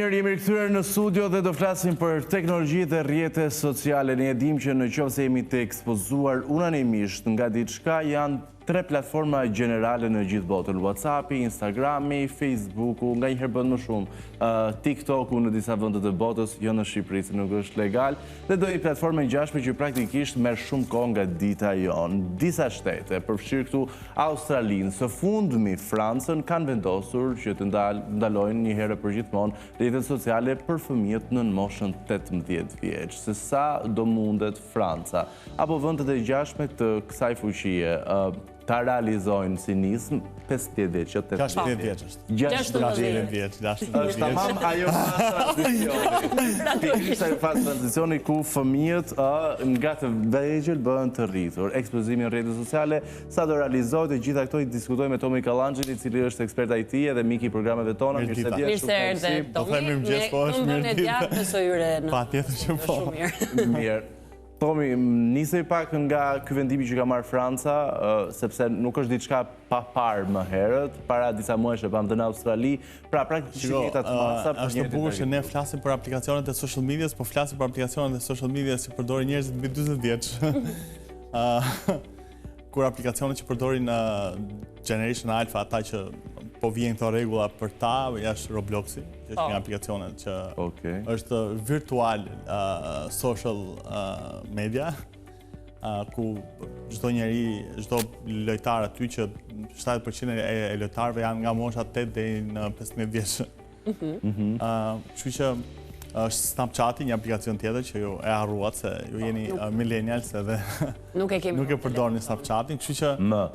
mirë, jemi rikthyer në studio dhe do flasim për teknologji dhe rrjetet sociale. Ne e dim që në qoftë se jemi të ekspozuar unanimisht nga diçka, janë 3 platforma gjenerale në gjithë botën: WhatsAppi, Instagrami, Facebooku, nganjëherë bën më shumë TikToku në disa vende të botës, jo në Shqipëri, se nuk është legal, dhe do një platformë ngjashme që praktikisht merr shumë kohë nga dita jon. Disa shtete, përfshirë këtu Australinë, së fundmi Francën, kanë vendosur që të ndalojnë një herë për gjithmonë rrjetet sociale për fëmijët në moshën 18 vjeç. Se sa do mundet Franca apo vendet e ngjashme të kësaj fuqie ta realizojnë si nismë 15 vjeç, 16 vjeç është. 16 vjeç. Është tamam ajo fazë transicioni ku fëmijët nga të vegjël bëhen të rritur. Ekspozimi në rrjetet sociale, sa do realizohet, e gjitha këto i diskutojmë me Tomi Kallanxhin, i cili është ekspert IT dhe mik i programeve tona. Mirë se erdhe, Tomi. Ne djathtë besojure në. Patjetër që po. Mirë. Tomi, nisej pak nga ky vendimi që ka marrë Franca, sepse nuk është diçka pa parë më herët, para disa muajsh e pam në Australi, pra praktikisht jeta të masa. Është e bukur që ne flasim për aplikacionet e social medias, po flasim për aplikacionet e social medias që përdorin njerëzit mbi 40 vjeç. Kur aplikacionet që përdorin Generation Alpha, ata që po vjen këto rregulla për ta, është Robloxi, që është një aplikacionet që është virtual social media, ku çdo njeri, çdo lojtar aty, që 70% e lojtarëve janë nga mosha 8 deri në 15 vjeç. Kështu që është Snapchati, një aplikacion tjetër që ju e harruat se ju jeni millennials edhe nuk e përdorni Snapchatin, kështu që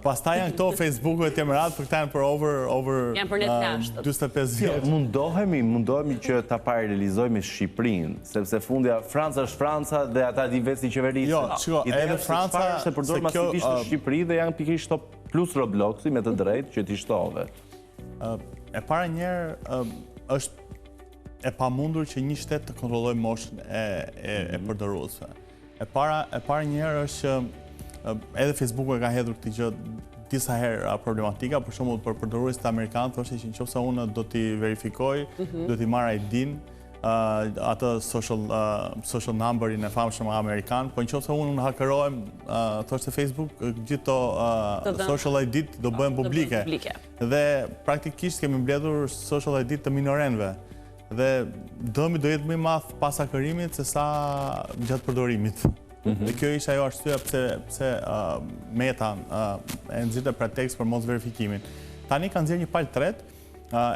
pastaj janë këto Facebooku e tjemerat, për këta janë për over 45 vjeç. Mundohemi që ta paralelizojmë me Shqipërinë, sepse fundja Franca është Franca dhe ata di vetë si qeverisë. Jo, shiko, edhe Franca se përdor masivisht në Shqipëri dhe janë pikërisht plus Robloxi me të drejtë që ti shtove. E para njerë është e pamundur që një shtet të kontrollojë moshën e përdoruesve. E para njerë është që edhe Facebooku e ka hedhur këtë gjë disa herë problematika, për shembull për përdoruesit amerikanë, thoshte që nëse unë do t'i verifikoj, do t'i marr ID-n, atë social numberin e famshëm amerikan, po nëse unë hakerohem, thoshte Facebook, gjithë to social ID do bëhen publike. Dhe praktikisht kemi mbledhur social ID të minorenëve. Dhe dëmi do jetë më i madh pas hakërimit se sa gjatë përdorimit. Dhe kjo ishte ajo arsyeja pse Meta e nxirrte pretekst për mos verifikimin. Tani kanë nxjerrë një palë tretë,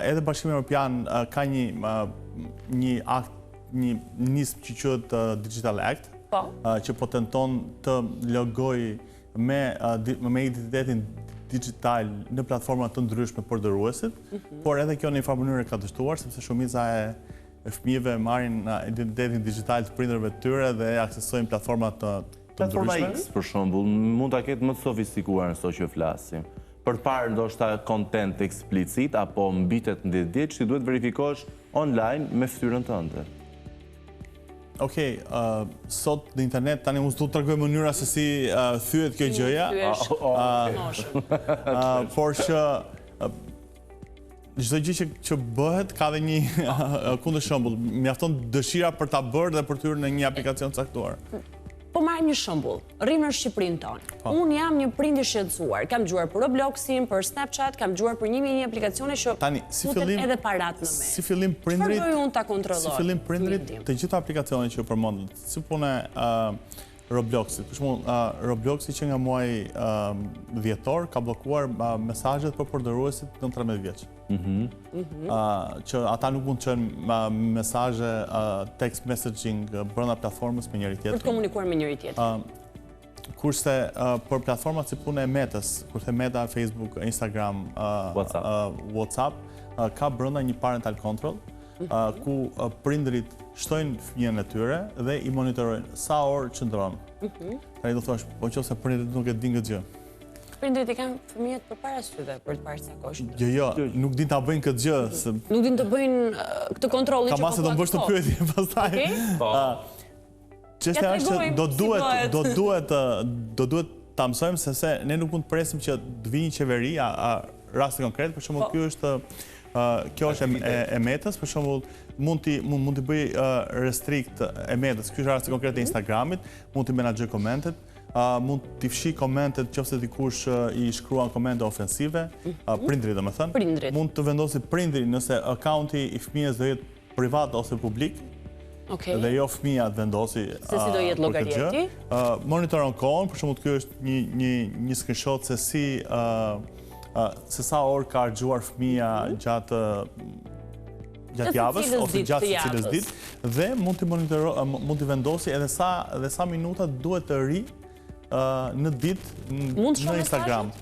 edhe Bashkimi Evropian ka një akt, një nismë që quhet Digital Act, që po tenton të logoj me identitetin digital në platforma të ndryshme përdoruesit, por edhe kjo në një farë mënyrë ka dështuar, sepse shumica e fëmijëve marrin identitetin digital të prindërve të tyre dhe aksesojnë platforma të ndryshme. Platforma X, për shembull, mund ta ketë më të sofistikuar nëse që flasim. Përpara ndoshta kontent eksplicit apo mbi 18 vjeç, ti duhet verifikosh online me fytyrën tënde. Okej, sot në internet tani unë s'du të tregoj mënyra se si thyet kjo gjëja, por që çdo gjë që bëhet ka dhe një kundër shembull, mjafton dëshira për ta bërë dhe për të hyrë në një aplikacion caktuar. Po marrim një shembull, rrim në Shqipërinë tonë. Unë jam një prind i shqetësuar, kam dëgjuar për Robloxin, për Snapchat, kam dëgjuar për një aplikacione që futen edhe parat në mes. Si fillim prindrit, çfarë do unë ta kontrolloj? Si fillim prindrit, të gjitha aplikacionet që përmendët, si puna Robloxit. Për shembull, Robloxi që nga muaji dhjetor ka bllokuar mesazhet për përdoruesit në 13 vjeç. Që ata nuk mund të çojnë mesazhe text messaging brenda platformës me njëri tjetrin. Për të komunikuar me njëri tjetrin. Kurse për platformat si puna e Metës, kurse Meta, Facebook, Instagram, WhatsApp, ka brenda një parental control, ku prindrit shtojnë fëmijën e tyre dhe i monitorojnë sa orë qëndron. Tani do thosh, po nëse prindrit nuk e din këtë gjë. Prindrit i kanë fëmijët përpara syve për të parë sa kohë. Jo, nuk din ta bëjnë këtë gjë. Nuk din të bëjnë këtë kontrollin që po. Ka masë do bësh të pyetje pastaj. Çështja është se do duhet ta mësojmë se ne nuk mund të presim që të vijë qeveri, raste konkret, për shembull ky është Kjo është e Metës, për shembull, mund t'i bëj restrikt e medës, ky është rasti konkret e Instagramit, mund t'i menaxhoj komentet, mund t'i fshi komentet nëse dikush i shkruan komente ofensive, prindrit domethënë. Mund të vendosi prindri nëse akaunti i fëmijës do jetë privat ose publik. Dhe jo fëmija të vendosi se si do jetë llogariteti. Monitoron kohën, për shembull ky është një screenshot se sa orë ka harxuar fëmija gjatë javës ose gjatë secilës ditë dhe mund t'i vendosi edhe sa minuta duhet të ri në ditë në Instagram.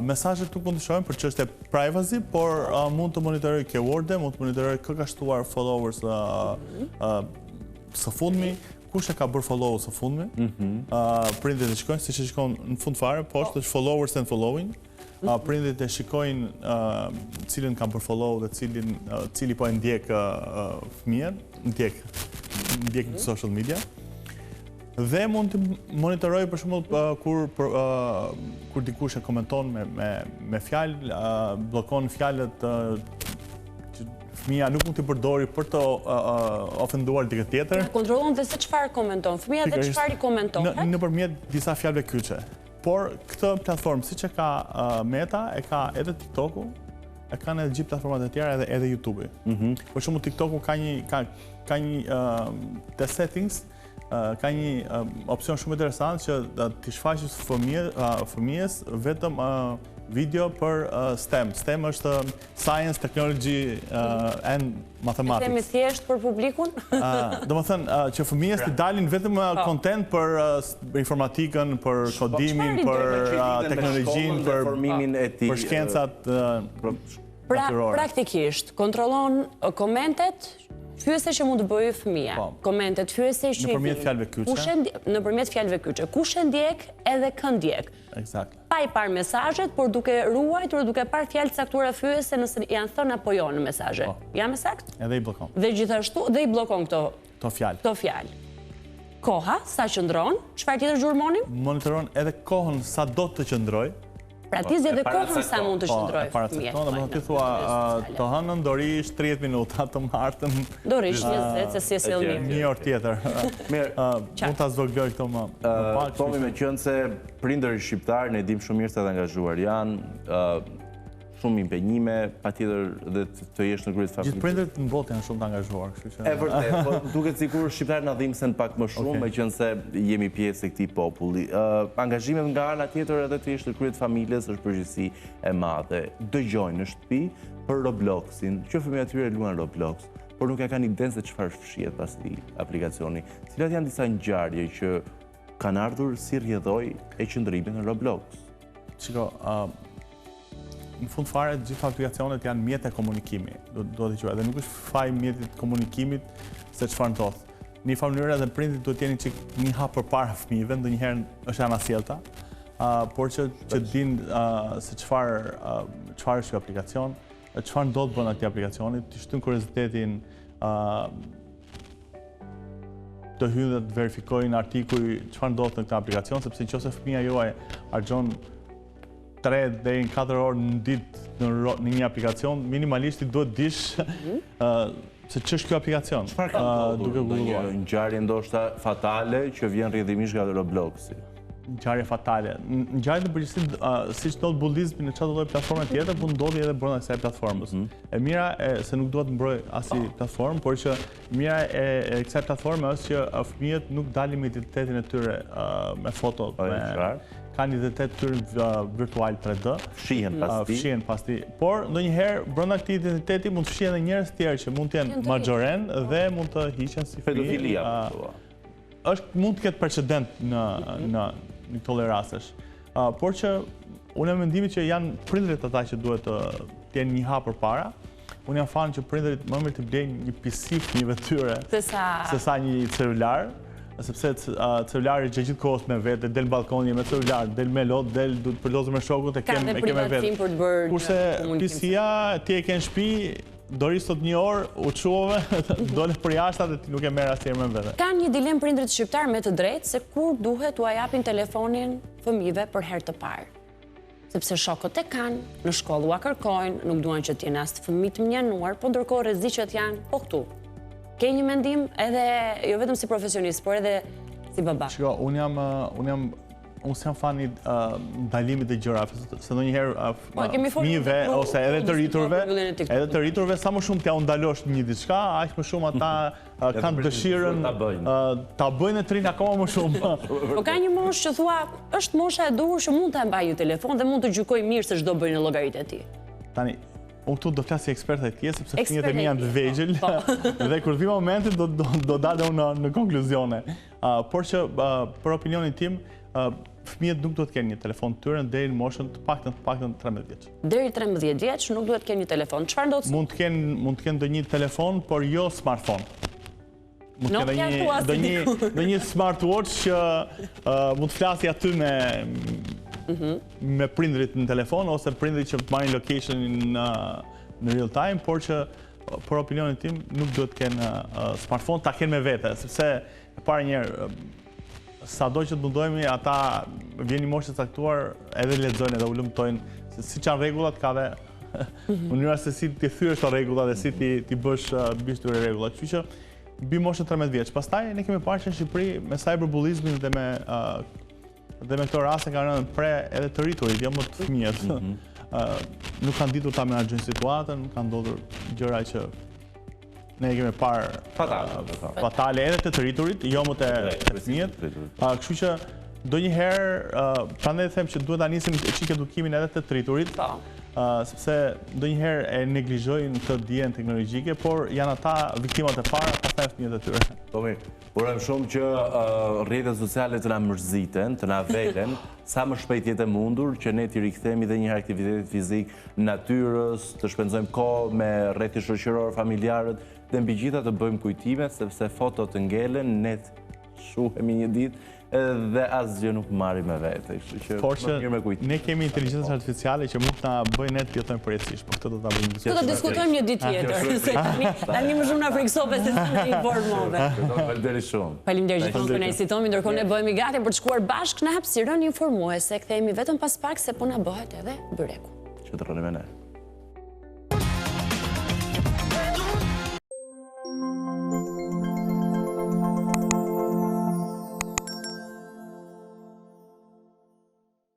Mesazhet nuk mund të shohin për çështje privacy, por mund të monitoroj keyword-e, mund të monitoroj kë ka shtuar followers së fundmi, kush e ka bërë follow së fundmi. Prindrit e shikojnë, siç e shikon në fund fare, poshtë është followers and following. Prindrit e shikojnë cilin ka bërë follow dhe cili po e ndjek fëmijën, ndjek në social media. Dhe mund të monitoroj për shembull kur dikush e komenton me fjalë, bllokon fjalët që fëmia nuk mund t'i përdori për të ofenduar dikë tjetër. Kontrollon dhe se çfarë komenton fëmia dhe çfarë i komenton. Nëpërmjet disa fjalëve kyçe. Por këtë platformë siç e ka Meta, e ka edhe TikToku, e kanë edhe gjithë platformat e tjera edhe YouTube-i. Për shembull TikToku ka një te settings ka një opcion shumë interesant që t'i shfaqet fëmijës vetëm video për STEM. STEM është Science, Technology and Mathematics. Themi thjesht për publikun? Domethënë që fëmijës t'i dalin vetëm content për informatikën, për kodimin, për teknologjinë, për shkencat. Praktikisht, kontrollon komentet, fyese që mund të bëjë fëmia, komentet, fyese që nëpërmjet fjalëve kyçe. Nëpërmjet fjalëve kyçe. Kush e ndjek edhe kë ndjek. Eksakt. Pa i parë mesazhet, por duke ruajtur, duke parë fjalë caktuara fyese nëse janë thënë apo jo në mesazhe. Jam me sakt? Edhe i bllokon. Dhe gjithashtu dhe i bllokon këto fjalë. Koha, sa qëndron? Çfarë tjetër gjurmonim? Monitoron edhe kohën sa do të qëndroj. Pra ti zgjedh kohën sa mund të qëndrojë fëmia. Ti thua të hënën do rish 30 minuta, të martën do rish 20 se si e sjell mirë. Një orë tjetër. Mirë, mund ta zvogloj këto më pak. Tomi, meqense prindërit shqiptar ne dim shumë mirë se të angazhuar janë, shumë impenjime, patjetër dhe të jesh në krye të familjes. Gjithë prindërit në botë janë shumë të angazhuar, kështu që. E vërtet, po duket sikur shqiptarët na dhimbsen pak më shumë, meqense jemi pjesë e këtij populli. Angazhimet nga ana tjetër edhe të jesh në krye të familjes është përgjegjësi e madhe. Dëgjojnë në shtëpi për Robloxin, që fëmijët e tyre luajnë Roblox, por nuk e kanë idenë se çfarë fshihet pas këtij aplikacioni. Cilat janë disa ngjarje që kanë ardhur si rrjedhoj e qëndrimit në Roblox? Shiko, në fund fare, gjithë aplikacionet janë mjete komunikimi, do të thëjë, edhe nuk është faj mjetit komunikimit se çfarë ndodh. Në një farë mënyrë edhe prindit duhet jeni një hap përpara fëmijëve, ndonjëherë është anasjellta, por që dinë se çfarë është ky aplikacion, çfarë ndodh brenda këtij aplikacioni, të shtyn kuriozitetin, të hyjnë dhe të verifikojnë artikuj çfarë ndodh në këtë aplikacion, sepse nëse fëmia juaj harxhon 3 deri në 4 orë në ditë në një aplikacion, minimalisht i duhet dish se ç'është ky aplikacion. Çfarë ka ndodhur? Një ngjarje ndoshta fatale që vjen rrjedhimisht nga Robloxi. Ngjarje fatale. Ngjarje në përgjithësi, siç ndodh bullizmi në çdo lloj platforme tjetër, po ndodhi edhe brenda kësaj platformës. E mira se nuk duhet mbroj asnjë platformë, por që mira e kësaj platforme është që fëmijët nuk dalin me identitetin e tyre me foto, kanë identitet të tyre virtual 3D. Fshihen pas ti. Por ndonjëherë brenda këtij identiteti mund të fshihen edhe njerëz të tjerë që mund të jenë majoren dhe mund të hiqen si pedofilia. Mund të ketë precedent në këto lloj rastesh. Por që unë jam mendimit që janë prindërit ata që duhet të jenë një hap përpara. Unë jam fan që prindërit më mirë të blejnë një PC fëmijëve të tyre sesa një celular. Sepse celulari gjithë kohës me vetë, del në balkoni me celular, del me lot, del du të përdozë me shokut e kem me vetë. Kurse PC-ja ti e ke në shtëpi, do rris sot një orë, u çuove, dole për jashtë dhe ti nuk e merr asnjëherë me vete. Kanë një dilemë prindërit shqiptar me të drejtë se kur duhet t'u japin telefonin fëmijëve për herë të parë. Sepse shokët e kanë, në shkollë ua kërkojnë, nuk duan që t'jenë as fëmijë të mjanuar, po ndërkohë rreziqet janë po këtu. ke një mendim edhe jo vetëm si profesionist, por edhe si baba? Shiko, unë s'jam fani ndalimit të gjërave, se ndonjëherë fëmijëve ose edhe të rriturve sa më shumë t'ja u ndalosh një diçka, aq më shumë ata kanë dëshirën ta bëjnë e trinë akoma më shumë. Po ka një moshë që thua, është mosha e duhur që mund ta mbajë telefon dhe mund të gjykoj mirë se ç'do bëjnë në llogaritë e tij. Tani, unë këtu do flas si ekspert e tij, sepse fëmijët e mi janë të vegjël dhe kur vi momenti do dalë unë në konkluzione. Por që për opinionin tim, fëmijët nuk duhet të kenë një telefon të tyre deri në moshën të paktën 13 vjeç. Deri 13 vjeç nuk duhet të kenë një telefon. Çfarë ndodh? Mund të kenë ndonjë telefon, por jo smartphone. Mund të kenë ndonjë smartwatch që mund të flasi aty me prindrit në telefon ose prindrit që marrin locationin në real time, por që për opinionin tim nuk duhet të kenë smartphone, ta kenë me vete, sepse e para njerë sado që të mundojmë, ata vjen një moshë të caktuar edhe lexojnë edhe u lëmtojnë, se si që janë rregullat ka dhe mënyra se si ti thyesh të rregullat dhe si ti bësh tyre rregullat. Kështu që mbi moshën 13 vjeç. Pastaj ne kemi parë që në Shqipëri me cyberbullyzmin dhe me këto raste kanë rënë pre edhe të rriturit, jo më të fëmijët. Nuk kanë ditur ta menaxhojnë situatën, kanë ndodhur gjëra që ne kemi parë fatale edhe të rriturit, jo më të fëmijët. Kështu që ndonjëherë, prandaj them që duhet ta nisim çik edukimin edhe të rriturit, sepse ndonjëherë e neglizhojnë këtë dijen teknologjike, por janë ata viktimat e para, pastaj fëmijët e tyre. Po mirë, urojmë shumë që rrjetet sociale të na mërziten, të na velen, sa më shpejt jetë e mundur që ne t'i rikthehemi dhe një aktivitetit fizik natyrës, të shpenzojmë kohë me rrjetin shoqëror, familjarët, dhe mbi gjitha të bëjmë kujtime, sepse fotot të ngelen, ne shuhemi një ditë, dhe asgjë nuk marrim me vete. Por që ne kemi inteligjencë artificiale që mund ta bëjnë ne të jetojmë përjetësisht, por këtë do ta bëjmë diskutojmë. Do ta diskutojmë një ditë tjetër, se tani më shumë na friksove se të informove. Faleminderit shumë. Faleminderit gjithmonë që na incitoni, ndërkohë ne bëhemi gati për të shkuar bashkë në hapësirën informuese. Kthehemi vetëm pas pak se po na bëhet edhe byreku. Që të rroni me ne.